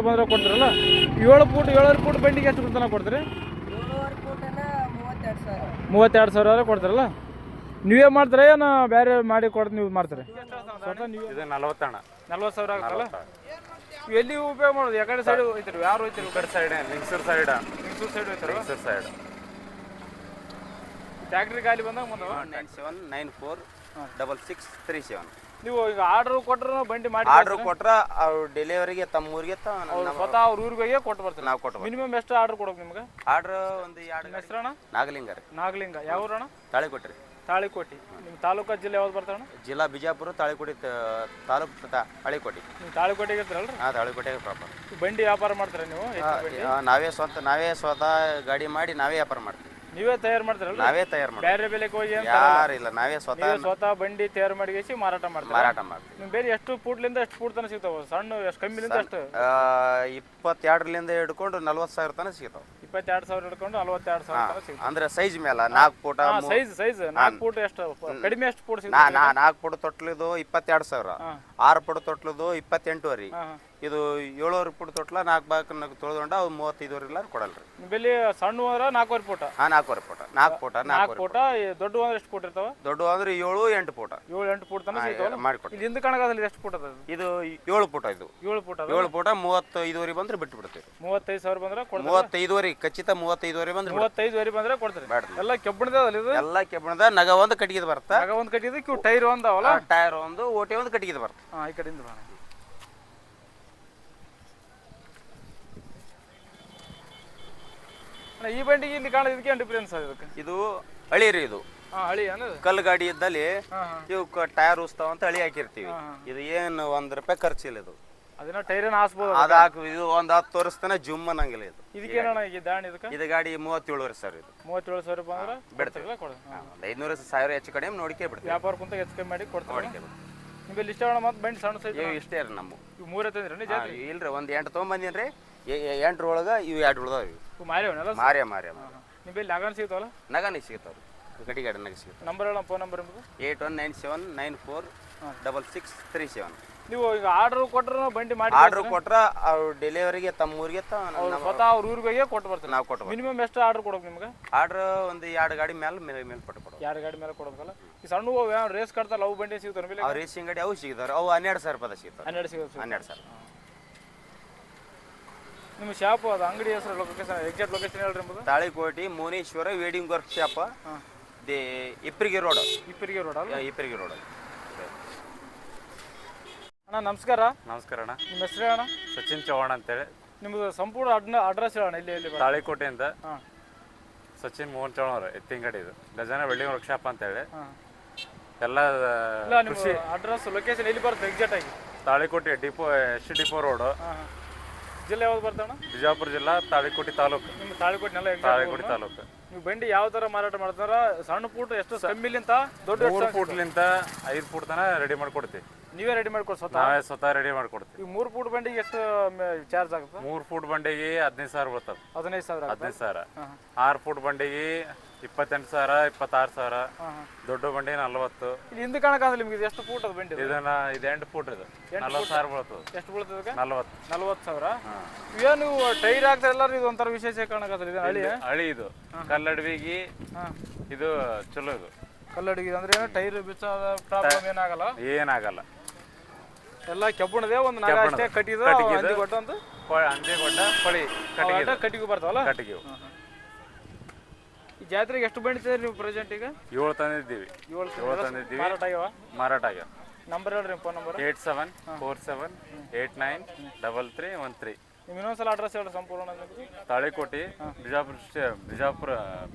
ಬಂದ್ರೆ ಕೊಡ್ತೀರಲ್ಲ 7 ಫೂಟ್ ಬಂಡಿಗೆ ಎಷ್ಟು ತನಕ ಕೊಡ್ತೀರಿ? 32,000 ಕೊಡ್ತೀರಲ್ಲ. ನೀವೇ ಮಾಡ್ತೀರಾ ಏನು ಬೇರೆ ಮಾಡಿ ಕೊಡ್ತೀವಿ ನೀವು ಮಾಡ್ತೀರಿ? ಇದು 40,000 ಆಗುತ್ತಲ್ಲ. ಎಲ್ಲಿ ಉಪಯೋಗ ಮಾಡೋದು? ಯಾಕಡೆ ಸೈಡ್ ಹೋಯ್ತಿರಿ? ಯಾರು ಹೋಯ್ತಿರಿ? ಸೈಡ್ ಲಿಂಗಸೂರು ಸೈಡ್ ಹೋಯ್ತಾರ. ಸೈಡ್ ಟ್ಯಾಕ್ಟ್ರಿ ಗಾಲಿ ಬಂದಾಗ 97946637. ನೀವು ಈಗ ಆರ್ಡರ್ ಕೊಟ್ರೆ ಬಂಡಿ ಮಾಡಿ ಆರ್ಡರ್ ಕೊಟ್ರ ಅವ್ರು ಡೆಲಿವರಿಗೆ ತಮ್ಮ ಊರಿಗೆ ಸ್ವತಃ ಅವ್ರ ಊರಿಗೆ ಕೊಟ್ಟು ಬರ್ತಾರೆ. ನಾವು ಕೊಟ್ಟು ಮಿನಿಮಮ್ ಎಷ್ಟು ಆರ್ಡರ್ ಕೊಡ್ಬೇಕು ನಿಮ್ಗೆ? ಆರ್ಡರ್ ಒಂದು 2 ಹೆಸರಣ್ಣ? ನಾಗಲಿಂಗ. ಯಾವ ಊರಣ್ಣ? ತಾಳಿಕೋಟ್ರಿ. ತಾಳಿಕೋಟಿ. ನಿಮ್ಮ ತಾಲೂಕು ಜಿಲ್ಲೆ ಯಾವ್ದು ಬರ್ತಾರಣ್ಣ? ಜಿಲ್ಲಾ ಬಿಜಾಪುರ, ತಾಳಿಕೋಟಿ ತಾಲೂಕು ತಾಳಿಕೋಟಿ. ನೀವು ತಾಳಿಕೋಟೆಗೆ ಇರ್ತಾರಲ್ರಿ? ಹಾಂ, ತಾಳಿಕೋಟೆಗೆ ಪ್ರಾಪರ್. ಬಂಡಿ ವ್ಯಾಪಾರ ಮಾಡ್ತೀರಾ ನೀವು? ನಾವೇ ಸ್ವತಃ ಗಾಡಿ ಮಾಡಿ ನಾವೇ ವ್ಯಾಪಾರ ಮಾಡ್ತೀವಿ. ನೀವೇ ತಯಾರು ಮಾಡ್ತಾರಲ್ಲ? ನಾವೇ ತಯಾರು ಮಾಡ್ತೀವಿ. ಬೇರೆ ಬೆಲೆಗೆ ಹೋಗಿ ಯಾರಿಲ್ಲ, ನಾವೇ ಸ್ವತಃ ಬಂಡಿ ತಯಾರು ಮಾಡಿ ಮಾರಾಟ ಮಾಡ್ತೀವಿ. ನಿಮ್ ಬೇರೆ ಎಷ್ಟು ಫೂಟ್ಲಿಂದ ಎಷ್ಟು ಫೂಟ್ ತನಕ ಸಿಗ್ತಾವ? ಸಣ್ಣ ಎಷ್ಟು ಕಮ್ಮಿಲಿಂದ ಎಷ್ಟು? 22ರಿಂದ ಹಿಡ್ಕೊಂಡು 40,000 ತನಕ ಸಿಗ್ತಾವ. 22,000 ಹಿಡ್ಕೊಂಡು 42,000 ತನಕ ಸಿಗ್ತಾವ. ಅಂದ್ರೆ ಸೈಜ್ ಮೇಲೆ 4 ಫೂಟ್. ಸೈಜ್ 4 ಫೂಟ್ ಎಷ್ಟು ಕಡಿಮೆ? ಎಷ್ಟು ಫೂಟ್ ಸಿಗ್ತಾವ? 4 ಫೂಟ್ ತೊಟ್ಲಿದು 22,000, 6 ಫೂಟ್ ತೊಟ್ಲದು 28,000. ಇದು 7 ಫೂಟ್ ತೊಟ್ಲ 4 ಭಾಗ ತೊಳೆದುಕೊಂಡ ಅವು 35,000 ಕೊಡಲ್ರಿ. ಬೆಲೆ ಸಣ್ಣ ಅಂದ್ರೆ 4 ಫೂಟ್. 4 ಫೂಟ್. 4 ಫೂಟ್. ದೊಡ್ಡ ಅಂದ್ರೆ ಎಷ್ಟು ಫೂಟ್ ಇರ್ತಾವ? ದೊಡ್ಡ ಅಂದ್ರೆ 7-8 ಫೂಟ್. 7-8 ಫೂಟ್ ತನಕ ಸಿಗ್ತಾವ. ಮಾಡಿಕೊಡ್ತೀವಿ. ಇಲ್ಲಿ ಹಿಂದೆ ಕಾಣಕದಲ್ಲಿ ಎಷ್ಟು ಫೂಟ್ ಅದ? ಇದು 7 ಫೂಟ್. ಇದು 7 ಫೂಟ್. 7 ಫೂಟ್ 35,000 ಬಂದ್ರೆ ಬಿಟ್ಟು ಬಿಡ್ತೀವಿ. 35,000 ಬಂದ್ರೆ ಕೊಡ್ತೀವಿ. 35,000 ಖಚಿತ 35,000 ಬಂದ್ರೆ 35,000 ಬಂದ್ರೆ ಕೊಡ್ತೀರಿ. ಎಲ್ಲ ಕೆಬ್ಬಣದ ಇದು? ಎಲ್ಲ ಕೆಬ್ಬಣದ. ನಗ ಒಂದು ಕಟ್ಟಿಗೆ ಬರುತ್ತೆ. ನಗ ಒಂದು ಕಟ್ಟಿಗೆ, ಟೈರ್ ಒಂದು ಅವಲ್ಲ? ಟೈರ್ ಒಂದು, ಓಟೆ ಒಂದು ಕಟ್ಟಿಗೆ ಬರುತ್ತೆ. ಈ ಕಡೆಯಿಂದ ಬಾ. ಈ ಬಂಡಿಗೆ ಇಲ್ಲಿ ಕಾಣ ಇದಕ್ಕೆ ಡಿಫರೆನ್ಸ್ ಇದಕ್ಕೆ? ಇದು ಹಳಿ ರೀ. ಇದು ಹಳಿ ಅನ್ನೋದು ಕಲ್ಲು ಗಾಡಿ ಇದ್ದಲ್ಲಿ ಇವು ಟೈರ್ ಉಸ್ತಾವ ಅಂತ ಹಳಿ ಹಾಕಿರ್ತೀವಿ. ಇದು ಏನು ₹1 ಖರ್ಚಿಲ್ಲ. ಇದು ಅದನ್ನ ಟೈರ್ ಹಾಸ್ಬೋದು. ಇದು ಒಂದು 10 ವರ್ಷ ತನಕ ಜುಮ್ ಅನ್ನಂಗಿಲ್ಲ. ಇದು ಇದಕ್ಕೆ ಏನಣ್ಣ ಈಗ ದಾಣಿ? ಇದು ಗಾಡಿ 37,000. ಇದು 37,000 ಬಂದ್ರೆ ಬಿಡ್ತೀವಿ. ಕೊಡು. 500,000 ಹೆಚ್ಚು ಕಡಿಮೆ ನೋಡಿಕೆ ಬಿಡ್ತೀವಿ. ವ್ಯಾಪಾರ ಕುಂತ ಹೆಚ್ಚು ಕಮ್ಮಿ ಮಾಡಿ ಕೊಡ್ತೀವಿ. ನಿಮ್ಮಲ್ಲಿ ಇಷ್ಟ ಮತ್ತೆ ಬಂಡಿ ಸಣ್ಣ ಸೈಜ್ ಇಷ್ಟೇ ರೀ. ನಮ್ಮ ಇವು 3 ತಂದ್ರಿ? ಇಲ್ರಿ, ಒಂದು 8 ತೊಗೊಂಬಂದಿನ್ರಿ. 8 ಒಳಗೆ ಇವು 2 ಉಳ್ದಾವ. ಇವು ಮಾರ್ಯ. ನಿಮ್ಮಲ್ಲಿ ನಗನ ಸಿಗ್ತಾವಲ್ಲ? ನಗನಿ ಸಿಗ್ತಾವ್ರಿ. ಗಡಿ ಗಾಡಿ ನಗ ಸಿಗ್ತಾವ. ನಂಬರ್ ಹೇಳ, ಫೋನ್ ನಂಬರ್ ನಿಮ್ಮದು? 8197946637. ನೀವು ಈಗ ಆರ್ಡರ್ ಕೊಟ್ರೆ ಬಂಡಿ ಮಾಡಿ ಆರ್ಡರ್ ಕೊಟ್ರ ಅವ್ರು ಡೆಲಿವರಿಗೆ ತಮ್ಮ ಊರಿಗೆ ಸ್ವತಃ ಅವ್ರ ಊರಿಗೆ ಕೊಟ್ಟು ಬರ್ತಾರೆ. ನಾವು ಕೊಟ್ಟು ಮಿನಿಮಮ್ ಎಷ್ಟು ಆರ್ಡರ್ ಕೊಡೋಕೆ ನಿಮ್ಗೆ? ಆರ್ಡರ್ ಒಂದು 2 ಗಾಡಿ ಮೇಲೆ ಕೊಟ್ಟು ಕೊಡೋದು. 2 ಗಾಡಿ ಮೇಲೆ ಕೊಡಬೇಕಲ್ಲ? ಈ ಸಣ್ಣ ರೇಸ್ ಕಟ್ತಲ್ಲ ಅವು ಬಂಡಿ ಸಿಗ್ತಾವೆ? ಅವು ರೇಸಿಂಗ್ ಗಾಡಿ ಅವು ಸಿಗ್ತಾವೆ. ಅವು 12,000 ಸಿಗ್ತಾವೆ. 12,000. ನಿಮ್ಮ ಶಾಪ್ ಅದು ಅಂಗಡಿ ಹೆಸರು ಲೊಕೇಶನ್ ಎಕ್ಸಾಕ್ಟ್ ಲೊಕೇಶನ್ ಹೇಳ್ರಿ ಎಂಬುದು? Talikoti Muneshwara wedding workshop, Ipparige road. Ipparige road ಅಲ್ಲ? ಇಪ್ಪರಿಗೆ ರೋಡ್. ಅಣ್ಣ ನಮಸ್ಕಾರ. ನಮಸ್ಕಾರ ಅಣ್ಣ. ನಿಮ್ಮ ಹೆಸರು ಅಣ್ಣ? ಸಚಿನ್ ಚೌಹಾಣ್ ಅಂತೇಳಿ. ನಿಮ್ಮದು ಸಂಪೂರ್ಣ ಅಡ್ರೆಸ್ ಹೇಳೋಣ. ಇಲ್ಲಿ ತಾಳಿಕೋಟೆಯಿಂದ ಸಚಿನ್ ಮೋಹನ್ ಚೌಹಾಣ್ ಅವರು ಎತ್ತಿಂಗಡಿ. ಇದು ಗಜಾನ ವೆಲ್ಡಿಂಗ್ ವರ್ಕ್ ಶಾಪ್ ಅಂತೇಳಿ ಎಲ್ಲ ಅಡ್ರೆಸ್ ಲೊಕೇಶನ್ ಎಲ್ಲಿ ಬರುತ್ತೆ ಎಕ್ಸಾಕ್ಟ್ ಆಗಿ? Talikote depot, S depot road. ಜಿಲ್ಲೆ ಯಾವ್ದು ಬರ್ತಾಣ? ಬಿಜಾಪುರ ಜಿಲ್ಲಾ, ತಾಳಿಕೋಟೆ ತಾಲೂಕು. ನಿಮ್ಮ ತಾಳಿಕೋಟೆನೆಲ್ಲ ತಾಳಿಕೋಟೆ ತಾಲೂಕು. ನೀವು ಬಂಡಿ ಯಾವ ಥರ ಮಾರಾಟ ಮಾಡ್ತಾರ? ಸಣ್ಣ ಫೂಟ್ ಎಷ್ಟು ಕಮ್ಮಿಲಿಂತ ದೊಡ್ಡ 3 ಫೂಟ್ಲಿಂತ 5 ಫೂಟ್ ತನಕ ರೆಡಿ ಮಾಡ್ಕೊಡ್ತೀವಿ. ನೀವೇ ರೆಡಿ ಮಾಡ್ಕೊಡ್ತೀವಿ? ನಾವೇ ಸ್ವತಃ ರೆಡಿ ಮಾಡ್ಕೊಡ್ತೀವಿ. ಈಗ 3 ಫೂಟ್ ಬಂಡಿಗೆ ಎಷ್ಟು ಚಾರ್ಜ್ ಆಗುತ್ತೆ? 3 ಫೂಟ್ ಬಂಡಿಗೆ 15,000 ಬರ್ತದೆ. 15,000. 6 ಫೂಟ್ ಬಂಡಿಗೆ 28,000, 26,000. ದೊಡ್ಡ ಬಂಡಿ 40. ಇಲ್ಲಿ ಹಿಂದೆ ಕಾಣಕ್ಕಾಗಲ್ಲ ನಿಮ್ಗೆ? ಇದು ಎಷ್ಟು ಫೂಟ್ ಅದು ಬಂಡಿ? ಇದು 8 ಫೂಟ್. ಇದು 40,000 ಬರ್ತದೆ. ಎಷ್ಟು ಬೀಳ್ತದೆ? 40,000. ಏನು ನೀವು ಟೈರ್ ಹಾಕ್ತಾರೆ ಎಲ್ಲರೂ? ಇದು ಒಂಥರ ವಿಶೇಷ ಕಾಣಕತ್ತಲ್ಲ. ಇದು ಹಳಿ. ಇದು ಕಲ್ಲಡ್ವಿಗೆ ಇದು ಚಲೋ. ಇದು ಕಲ್ಲಡಿಗೆ ಅಂದ್ರೆ ಏನು ಟೈರ್ ಬಿಚ್ಚೋದ ಪ್ರಾಬ್ಲಮ್ ಏನಾಗಲ್ಲ? ಏನಾಗಲ್ಲ. ಎಲ್ಲ ಕೆಬ್ಬಣದೇ. ಒಂದು ನಾಗ ಅಷ್ಟೇ ಕಟ್ಟಿದ್ದು ಹಂದಿ ಕೊಟ್ಟ ಅಂತ ಪಳಿ ಕಟ್ಟಿಗೆ ಬರ್ತಾವಲ್ಲ? ಕಟ್ಟಿಗೆ. ಈ ಜಾತ್ರೆಗೆ ಎಷ್ಟು ಬಂಡಿ ತಂದ್ರಿ ನೀವು ಪ್ರೆಸೆಂಟ್ ಈಗ? 7 ತಂದಿದ್ದೀವಿ. 7 ತಂದಿದ್ದೀವಿ. ಮಾರಾಟ ಆಗ್ಯಾವ. ನಂಬರ್ ಹೇಳ್ರಿ, ಫೋನ್ ನಂಬರ್? 8747893313. ನೀವು ಇನ್ನೊಂದ್ಸಲ ಅಡ್ರೆಸ್ ಹೇಳ್ರಿ ಸಂಪೂರ್ಣ. ತಾಳಿಕೋಟೆ, ಬಿಜಾಪುರ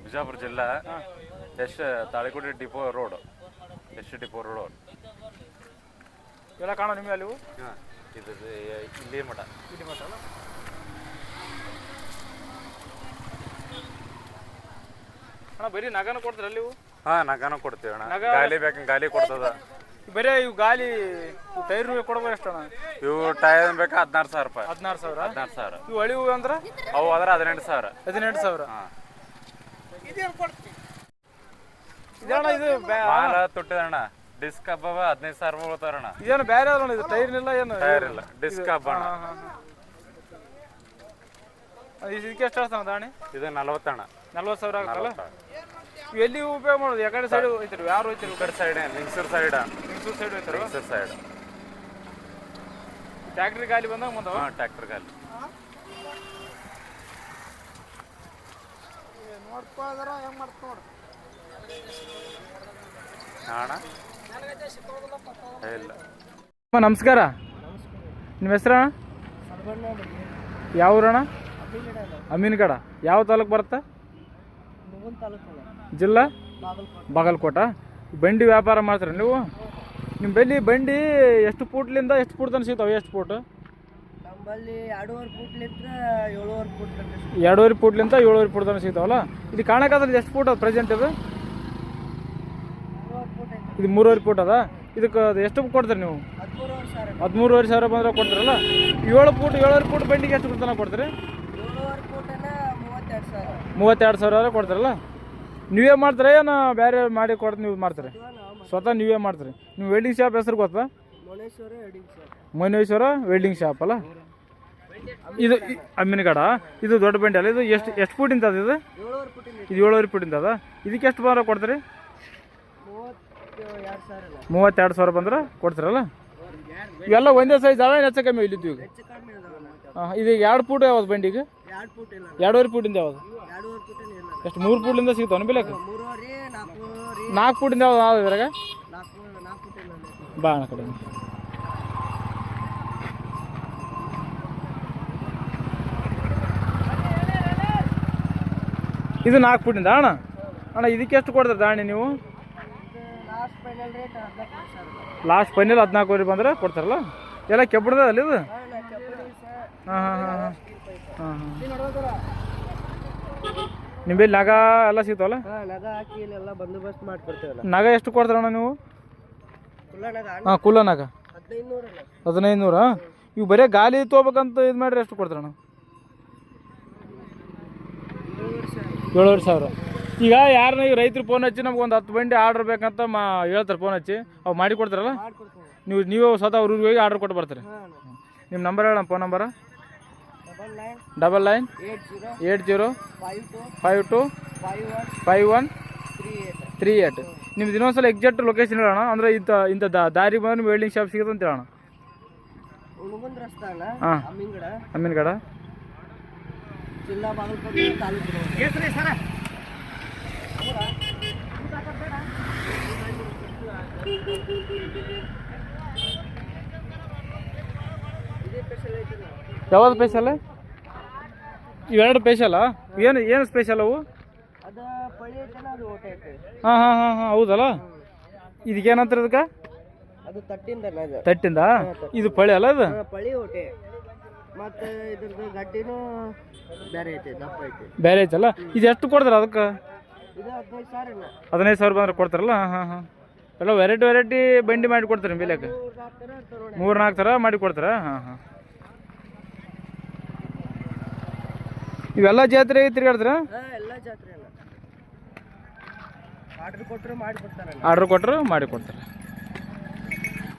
ಜಿಲ್ಲಾ, Talikote depot road, S depot road. ಎಲ್ಲ ಕಾಣೋ ನಿಮಗೆ ಅಲ್ಲಿ? ಇದು ಇಲ್ಲಿ ಮಠ. ಇಲ್ಲಿ ಮಠ ಅಲ್ಲ? ಅಣ್ಣ ಬರೀ ನಗನ ಕೊಡ್ತೀರ ಅಲ್ಲಿ? ನಗನ ಕೊಡ್ತೀವಿ ಅಣ್ಣ. ಗಾಲಿ ಬೇಕಂಗೆ ಗಾಲಿ ಕೊಡ್ತದ. ಬರೀ ಇವು ಗಾಲಿ ಟೈರ್ ಕೊಡ್ಬೋದು ಎಷ್ಟು ಅಣ್ಣ? ಇವು ಟೈರ್ ಬೇಕಾ 16,000 ರೂಪಾಯಿ. 16,000. ಇವು ಹಳಿವು ಅಂದ್ರೆ? ಅವು ಆದ್ರೆ 18,000. 18,000. ಇದಣ್ಣ ಇದು ಮಾಲ ತುಟ್ಟಿದಣ್ಣ. ಡಿಸ್ಕ್ ಹಬ್ಬ 15,000 ಬೀಳ್ತಾರಣ್ಣ. ಇದೇನು ಬೇರೆ ಅಣ್ಣ? ಇದು ಟೈರ್ ಇಲ್ಲ? ಏನು ಟೈರ್ ಇಲ್ಲ, ಡಿಸ್ಕ್ ಹಬ್ಬ. ಇದಕ್ಕೆ ಎಷ್ಟು ಆಗ್ತಾವ ದಾಣಿ? ಇದು 40 ಅಣ್ಣ. 40,000 ಆಗುತ್ತಲ್ಲ. ಇವು ಎಲ್ಲಿ ಉಪಯೋಗ ಮಾಡೋದು? ಯಾಕಡೆ ಸೈಡ್ ಹೋಯ್ತಿರಿ? ಯಾರು ಹೋಯ್ತಿರಿ? ಕಡೆ ಸೈಡ್ ಲಿಂಗ್ಸೂರ್ ಸೈಡ್ ಹೋಯ್ತಾರ. ಲಿಂಗ್ಸೂರ್ ಸೈಡ್ ಟ್ಯಾಕ್ಟ್ರಿ ಗಾಲಿ ಬಂದಾಗ ಮುಂದವ? ಹಾಂ, ಟ್ಯಾಕ್ಟರ್ ಗಾಲಿ. ಅಣ್ಣ ಇಲ್ಲ. ನಮಸ್ಕಾರ, ನಿಮ್ಮ ಹೆಸರಣ್ಣ? ಯಾವ ಊರಣ್ಣ? ಅಮೀನ್ಗಡ. ಯಾವ ತಾಲೂಕು ಬರುತ್ತೆ? ಜಿಲ್ಲಾ ಬಾಗಲಕೋಟ. ಬಂಡಿ ವ್ಯಾಪಾರ ಮಾಡ್ತೀರ ನೀವು? ನಿಮ್ಮ ಬಲ್ಲಿ ಬಂಡಿ ಎಷ್ಟು ಫೂಟ್ಲಿಂದ ಎಷ್ಟು ಫೂಟ್ ತನಕ ಸಿಗ್ತಾವೆ? ಎಷ್ಟು ಫೂಟ್? ನಮ್ಮಲ್ಲಿ 2.5 ಫೂಟ್ಲಿಂದ 7.5 ಫೂಟ್ ತನಕ. 2.5 ಫೂಟ್ಲಿಂದ 7.5 ಫೂಟ್ ತನಕ ಸಿಗ್ತಾವಲ್ಲ. ಇದು ಕಾಣಕ್ಕಾದ್ರೆ ಎಷ್ಟು ಫೂಟ್ ಅದು ಪ್ರೆಸೆಂಟ್? ಇದು 3.5 ಫೂಟ್ ಅದ. ಇದಕ್ಕೆ ಎಷ್ಟು ಕೊಡ್ತೀರಿ ನೀವು? 13,500 ಬಂದ್ರೆ ಕೊಡ್ತೀರಲ್ಲ. 7 ಫೂಟ್ 7.5 ಫೂಟ್ ಬಂಡಿಗೆ ಎಷ್ಟು ತನಕ ಕೊಡ್ತೀರಿ? 7.5 ಫೂಟನ್ನ 32,000. 32,000 ಕೊಡ್ತೀರಲ್ಲ. ನೀವೇ ಮಾಡ್ತೀರಾ ಏನು ಬೇರೆ ಮಾಡಿ ಕೊಡ್ತೀವಿ? ನೀವು ಮಾಡ್ತೀರಿ? ಸ್ವತಃ ನೀವೇ ಮಾಡ್ತೀರಿ. ನೀವು ವೆಲ್ಡಿಂಗ್ ಶಾಪ್ ಹೆಸರು ಗೊತ್ತಾ? ಮನೇಶ್ವರ ವೆಲ್ಡಿಂಗ್ ಶಾಪ್ ಅಲ್ಲ ಇದು? ಅಮ್ಮಿನಗಡ. ಇದು ದೊಡ್ಡ ಬಂಡಿ ಅಲ್ಲ. ಇದು ಎಷ್ಟು ಫೂಟಿಂದ ಅದು? ಇದು 7.5 ಫೂಟಿಂದ ಅದ. ಇದಕ್ಕೆ ಎಷ್ಟು ಬಂದ್ರೆ ಕೊಡ್ತೀರಿ? 32,000 ಬಂದ್ರೆ ಕೊಡ್ತೀರಲ್ಲ. ಇವೆಲ್ಲ ಒಂದೇ ಸೈಜ್ ಅವ, ಹೆಚ್ಚು ಕಮ್ಮಿ ಇಲ್ಲಿದ್ದು ಈಗ? ಹಾಂ, ಇದು 2 ಫೂಟ್ ಯಾವ್ದು ಬಂಡಿಗೆ? 2.5 ಫೂಟಿಂದ ಯಾವ್ದು? ಎಷ್ಟು 3 ಫೂಟ್ಲಿಂದ ಸಿಗ್ತಾವ ಬೆಲೆಕ್ಕೆ? 4 ಫೂಟಿಂದ ಯಾವ್ದು ಯಾವ್ದು ಇದ್ರಾಗ? ಬಾ ಅಣ್ಣ ಕಡೆ. ಇದು 4 ಫೂಟಿಂದ ಅಣ್ಣ. ಅಣ್ಣ ಇದಕ್ಕೆ ಎಷ್ಟು ಕೊಡ್ತಾರೆ ದಾಣಿ ನೀವು? ಲಾಸ್ಟ್ ಫೈನಲ್ 14,000 ಬಂದ್ರೆ ಕೊಡ್ತಾರಲ್ಲ. ಎಲ್ಲ ಕೆಬ್ಬಣದ ಅಲ್ಲಿ ಇದು? ಹಾಂ ಹಾಂ ಹಾಂ ಹಾಂ ಹಾಂ ಹಾಂ. ನಿಂಬಲ್ಲಿ ನಗ ಎಲ್ಲ ಸಿಗ್ತಾವಲ್ಲ? ನಗ ಹಾಕಿ ಇಲ್ಲೆಲ್ಲ ಬಂದೋಬಸ್ತ್ ಮಾಡ್ಕೊಡ್ತೇವಲ್ಲ. ನಗ ಎಷ್ಟು ಕೊಡ್ತಾರಣ್ಣ ನೀವು? ಹಾಂ, ಕುಲ್ಲ ನಗ 1500. ಇವು ಬರೀ ಗಾಲಿ ತೊಗೋಬೇಕಂತ ಇದು ಮಾಡ್ರಿ ಎಷ್ಟು ಕೊಡ್ತಾರಣ್ಣ? 7,500. ಈಗ ಯಾರನ್ನ ಈಗ ರೈತರು ಫೋನ್ ಹಚ್ಚಿ ನಮ್ಗೆ ಒಂದು 10 ಬಂಡಿ ಆರ್ಡ್ರ್ ಬೇಕಂತ ಹೇಳ್ತಾರೆ ಫೋನ್ ಹಚ್ಚಿ, ಅವು ಮಾಡಿ ಕೊಡ್ತಾರಲ್ಲ? ನೀವು ಸ್ವತಃ ಅವ್ರ ಊರಿಗೆ ಹೋಗಿ ಆರ್ಡ್ರ್ ಕೊಟ್ಟು ಬರ್ತೀರಿ? ನಿಮ್ಮ ನಂಬರ್ ಹೇಳ. Phone number? 9982525138. ನಿಮ್ದು ಇನ್ನೊಂದ್ಸಲ ಎಕ್ಸಾಕ್ಟ್ ಲೊಕೇಶನ್ ಹೇಳೋಣ. ಅಂದರೆ ಇಂಥ ದಾರಿ ಬಂದ್ರೆ ವೆಲ್ಡಿಂಗ್ ಶಾಪ್ ಸಿಗುತ್ತೆ ಅಂತ ಹೇಳೋಣ. ಹಾಂ, ಅಮೀನ್ಗಡ, ಜಿಲ್ಲಾ ಬಾಗಲಕೋಟೆ, ತಾಲೂಕು. ಯಾವ್ದು ಸ್ಪೆಷಲ್? ಇವೆರಡು ಸ್ಪೆಷಲ್ಲ? ಏನು ಸ್ಪೆಷಲ್ ಅವು? ಹಾಂ ಹಾಂ ಹಾಂ ಹಾಂ, ಹೌದಲ್ಲ. ಇದಕ್ಕೇನಂತಾರೆ ಇದಕ್ಕೆ? ಅದು ತಟ್ಟಿಂದ. ಇದು ಪಳಿ ಅಲ್ಲ? ಇದು ಪಳಿ ಹೊಟ್ಟೆ. ಮತ್ತೆ ಇದ್ರದ್ದು ಗಡ್ಡಿನೂ ಬೇರೆ ಐತೆ, ದಪ್ಪ ಐತೆ. ಬೇರೆ ಐತಲ್ಲ. ಇದು ಎಷ್ಟು ಕೊಡ್ತಾರೆ ಅದಕ್ಕೆ? ಇದು 15,000. 15,000 ಬಂದ್ರೆ ಕೊಡ್ತಾರಲ್ಲ. ಹಾಂ ಹಾಂ ಹಾಂ. ಎಲ್ಲ ವೆರೈಟಿ ಬಂಡಿ ಮಾಡಿ ಕೊಡ್ತಾರೆ ಬೆಲೆಕ್ಕೆ? 3-4 ಥರ ಮಾಡಿ ಕೊಡ್ತಾರೆ. ಹಾಂ ಹಾಂ. ಇವೆಲ್ಲ ಜಾತ್ರೆ ತಿರ್ಗಾಡ್ತೀರಾ? ಎಲ್ಲ ಜಾತ್ರೆ. ಆರ್ಡ್ರ್ ಕೊಟ್ಟರು ಮಾಡಿ ಕೊಡ್ತಾರೆ. ಆರ್ಡ್ರ್ ಕೊಟ್ಟರು ಮಾಡಿ ಕೊಡ್ತಾರೆ.